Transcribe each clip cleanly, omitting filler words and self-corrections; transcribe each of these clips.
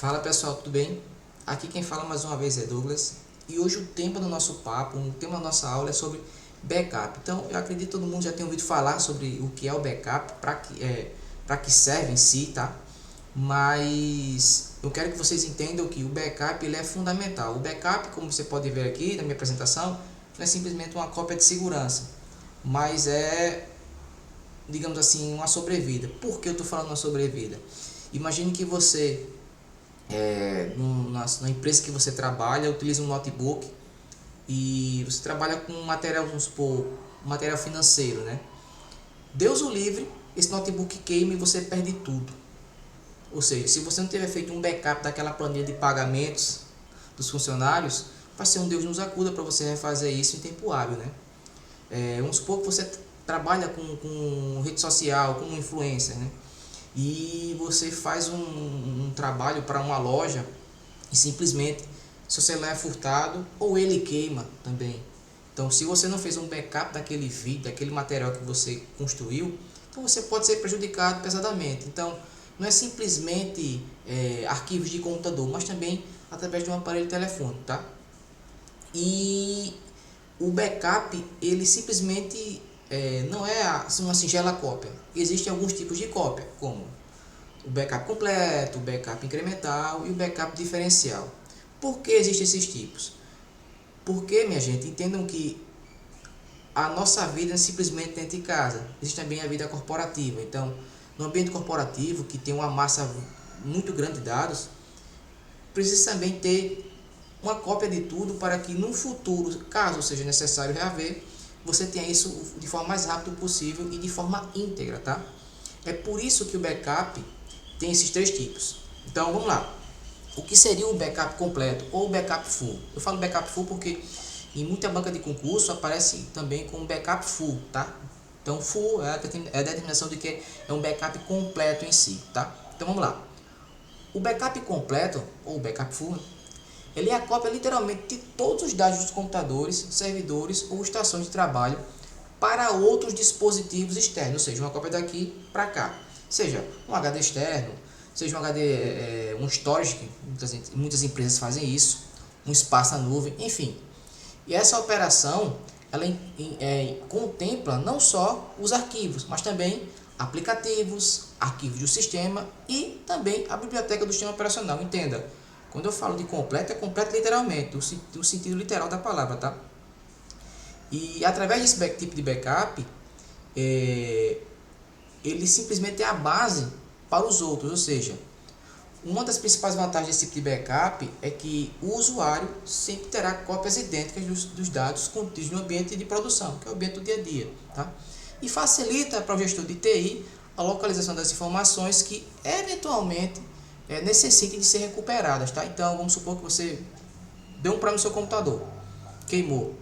Fala pessoal, tudo bem? Aqui quem fala mais uma vez é Douglas e hoje o tema do nosso papo, o tema da nossa aula é sobre backup. Então eu acredito que todo mundo já tem ouvido falar sobre o que é o backup, para que serve em si, tá? Mas eu quero que vocês entendam que o backup ele é fundamental. O backup, como você pode ver aqui na minha apresentação, não é simplesmente uma cópia de segurança, mas é, digamos assim, uma sobrevida. Por que eu estou falando uma sobrevida? Imagine que você na empresa que você trabalha, utiliza um notebook e você trabalha com material, vamos supor, material financeiro, né? Deus o livre, esse notebook queima e você perde tudo. Ou seja, se você não tiver feito um backup daquela planilha de pagamentos dos funcionários, vai ser um Deus nos acuda para você refazer isso em tempo hábil, né? Vamos supor que você trabalha com rede social, como influencer, né? E você faz um trabalho para uma loja e simplesmente seu celular é furtado ou ele queima também. Então, se você não fez um backup daquele vídeo, daquele material que você construiu, então você pode ser prejudicado pesadamente. Então, não é simplesmente arquivos de computador, mas também através de um aparelho telefônico, tá? E o backup, ele simplesmente não é uma singela cópia. Existem alguns tipos de cópia, como o backup completo, o backup incremental e o backup diferencial. Por que existem esses tipos? Porque, minha gente, entendam que a nossa vida não é simplesmente dentro de casa. Existe também a vida corporativa. Então, no ambiente corporativo, que tem uma massa muito grande de dados, precisa também ter uma cópia de tudo para que no futuro, caso seja necessário reaver, você tenha isso de forma mais rápida possível e de forma íntegra, tá? É por isso que o backup tem esses três tipos. Então vamos lá. O que seria o backup completo ou o backup full? Eu falo backup full porque em muita banca de concurso aparece também como backup full, tá? Então full é a determinação de que é um backup completo em si, tá? Então vamos lá. O backup completo ou backup full, ele é a cópia literalmente de todos os dados dos computadores, servidores ou estações de trabalho para outros dispositivos externos, ou seja, uma cópia daqui para cá, seja um HD externo, seja um HD, um storage, que muitas empresas fazem isso, um espaço na nuvem, enfim. E essa operação, ela contempla não só os arquivos, mas também aplicativos, arquivos do sistema e também a biblioteca do sistema operacional. Entenda, quando eu falo de completo, é completo literalmente, o sentido literal da palavra, tá? E através desse tipo de backup, ele simplesmente é a base para os outros, ou seja, uma das principais vantagens desse tipo de backup é que o usuário sempre terá cópias idênticas dos dados contidos no ambiente de produção, que é o ambiente do dia a dia, tá? E facilita para o gestor de TI a localização das informações que eventualmente necessitem de ser recuperadas, tá? Então, vamos supor que você deu um problema no seu computador, queimou.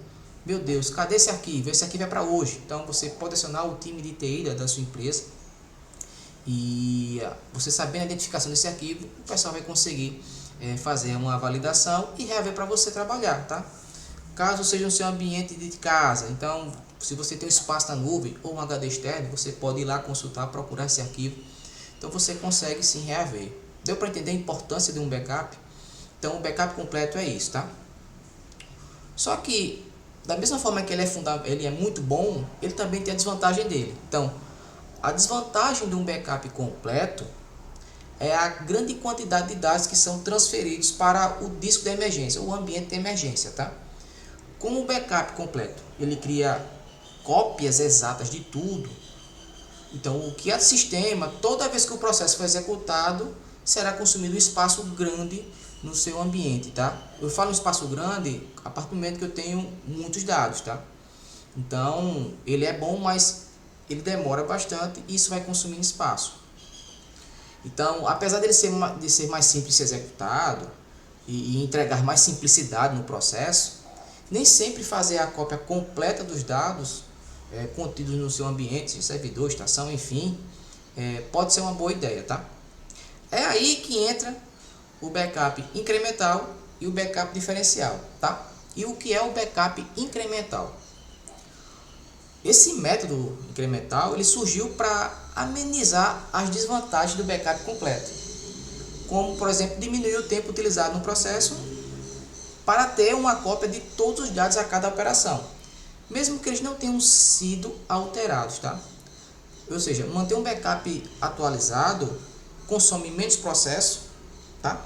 Meu Deus, cadê esse arquivo? Esse arquivo é para hoje. Então você pode acionar o time de TI da sua empresa e você sabendo a identificação desse arquivo, o pessoal vai conseguir fazer uma validação e reaver para você trabalhar, tá? Caso seja no seu ambiente de casa, então se você tem um espaço na nuvem ou um HD externo, você pode ir lá consultar, procurar esse arquivo. Então você consegue sim reaver. Deu para entender a importância de um backup? Então o backup completo é isso, tá? Só que da mesma forma que ele é muito bom, ele também tem a desvantagem dele. Então, a desvantagem de um backup completo é a grande quantidade de dados que são transferidos para o disco de emergência, o ambiente de emergência, tá? Como o backup completo, ele cria cópias exatas de tudo. Então, o que é sistema, toda vez que o processo for executado, será consumido um espaço grande no seu ambiente, tá? Eu falo um espaço grande a partir do momento que eu tenho muitos dados, tá? Então, ele é bom, mas ele demora bastante e isso vai consumir espaço. Então, apesar dele ser mais simples de ser executado e entregar mais simplicidade no processo, nem sempre fazer a cópia completa dos dados contidos no seu ambiente, servidor, estação, enfim, pode ser uma boa ideia, tá? É aí que entra o backup incremental e o backup diferencial, tá? E o que é o backup incremental? Esse método incremental ele surgiu para amenizar as desvantagens do backup completo. como, por exemplo, diminuir o tempo utilizado no processo para ter uma cópia de todos os dados a cada operação, mesmo que eles não tenham sido alterados, tá? Ou seja, manter um backup atualizado consome menos processo, tá?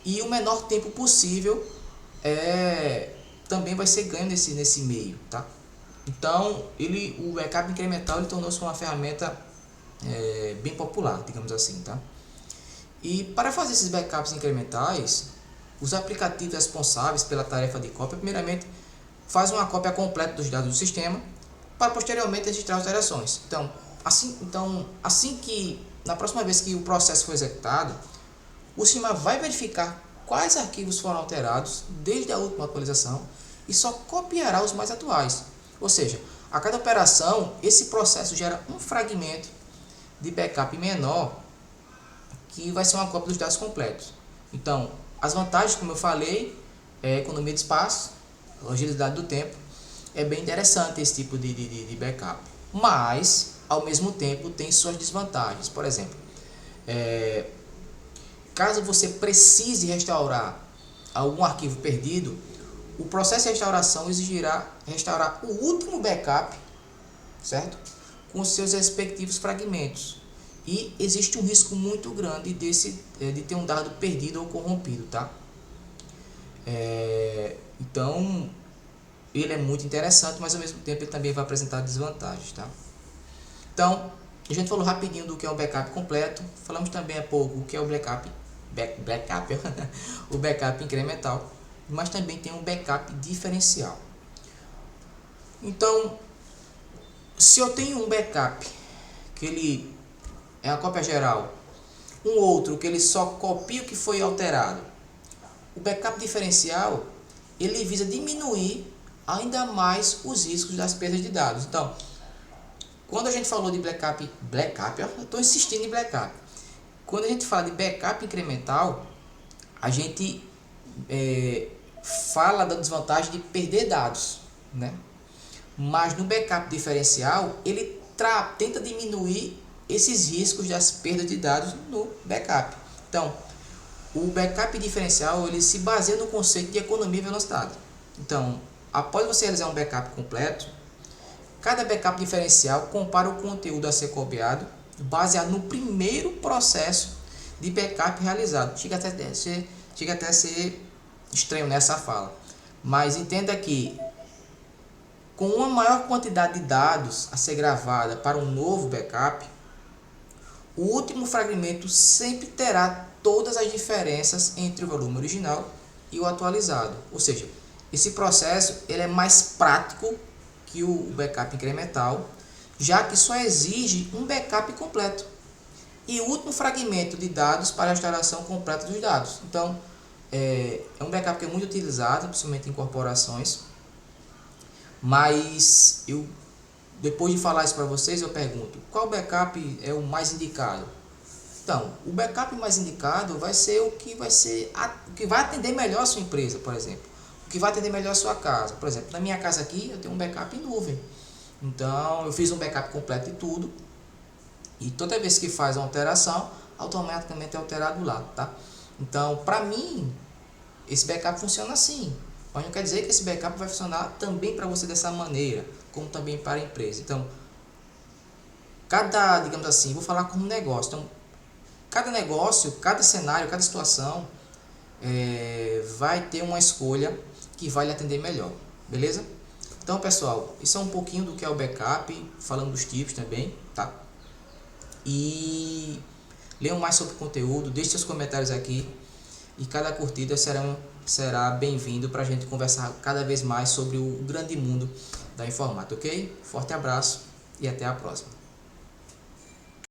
E o menor tempo possível também vai ser ganho nesse meio, tá? Então, o backup incremental ele tornou-se uma ferramenta bem popular, digamos assim, tá? E para fazer esses backups incrementais, os aplicativos responsáveis pela tarefa de cópia, primeiramente, fazem uma cópia completa dos dados do sistema, para posteriormente registrar alterações. Assim que, na próxima vez que o processo for executado, o sistema vai verificar quais arquivos foram alterados desde a última atualização e só copiará os mais atuais. Ou seja, a cada operação, esse processo gera um fragmento de backup menor que vai ser uma cópia dos dados completos. Então, as vantagens, como eu falei, é economia de espaço, agilidade do tempo. É bem interessante esse tipo de backup. Mas, ao mesmo tempo, tem suas desvantagens. Por exemplo, caso você precise restaurar algum arquivo perdido, o processo de restauração exigirá restaurar o último backup, certo? Com seus respectivos fragmentos. E existe um risco muito grande de ter um dado perdido ou corrompido, tá? Então, ele é muito interessante, mas ao mesmo tempo ele também vai apresentar desvantagens, tá? Então, a gente falou rapidinho do que é o backup completo, falamos também há pouco o que é o o backup incremental, mas também tem um backup diferencial. Então, se eu tenho um backup que ele é a cópia geral, um outro que ele só copia o que foi alterado, o backup diferencial ele visa diminuir ainda mais os riscos das perdas de dados. Então, quando a gente falou de backup, eu estou insistindo em backup. Quando a gente fala de backup incremental, a gente fala da desvantagem de perder dados, né? Mas no backup diferencial, ele tenta diminuir esses riscos das perdas de dados no backup. Então, o backup diferencial ele se baseia no conceito de economia e velocidade. Então, após você realizar um backup completo, cada backup diferencial compara o conteúdo a ser copiado baseado no primeiro processo de backup realizado. Chega até a ser estranho nessa fala, mas entenda que com uma maior quantidade de dados a ser gravada para um novo backup, o último fragmento sempre terá todas as diferenças entre o volume original e o atualizado. Ou seja, esse processo ele é mais prático que o backup incremental, já que só exige um backup completo e o último fragmento de dados para a restauração completa dos dados. Então, é um backup que é muito utilizado, principalmente em corporações, mas depois de falar isso para vocês, eu pergunto, qual backup é o mais indicado? Então, o backup mais indicado vai ser o que vai atender melhor a sua empresa, por exemplo. O que vai atender melhor a sua casa. Por exemplo, na minha casa aqui, eu tenho um backup em nuvem. Então, eu fiz um backup completo de tudo. E toda vez que faz uma alteração, automaticamente é alterado lá, tá? Então, para mim, esse backup funciona assim. Mas não quer dizer que esse backup vai funcionar também para você dessa maneira, como também para a empresa. Então, digamos assim, vou falar como negócio. Então, cada negócio, cada cenário, cada situação vai ter uma escolha que vai lhe atender melhor, beleza? Então, pessoal, isso é um pouquinho do que é o backup, falando dos tipos também, tá? E leiam mais sobre o conteúdo, deixe seus comentários aqui e cada curtida será bem-vindo para a gente conversar cada vez mais sobre o grande mundo da informática, ok? Forte abraço e até a próxima.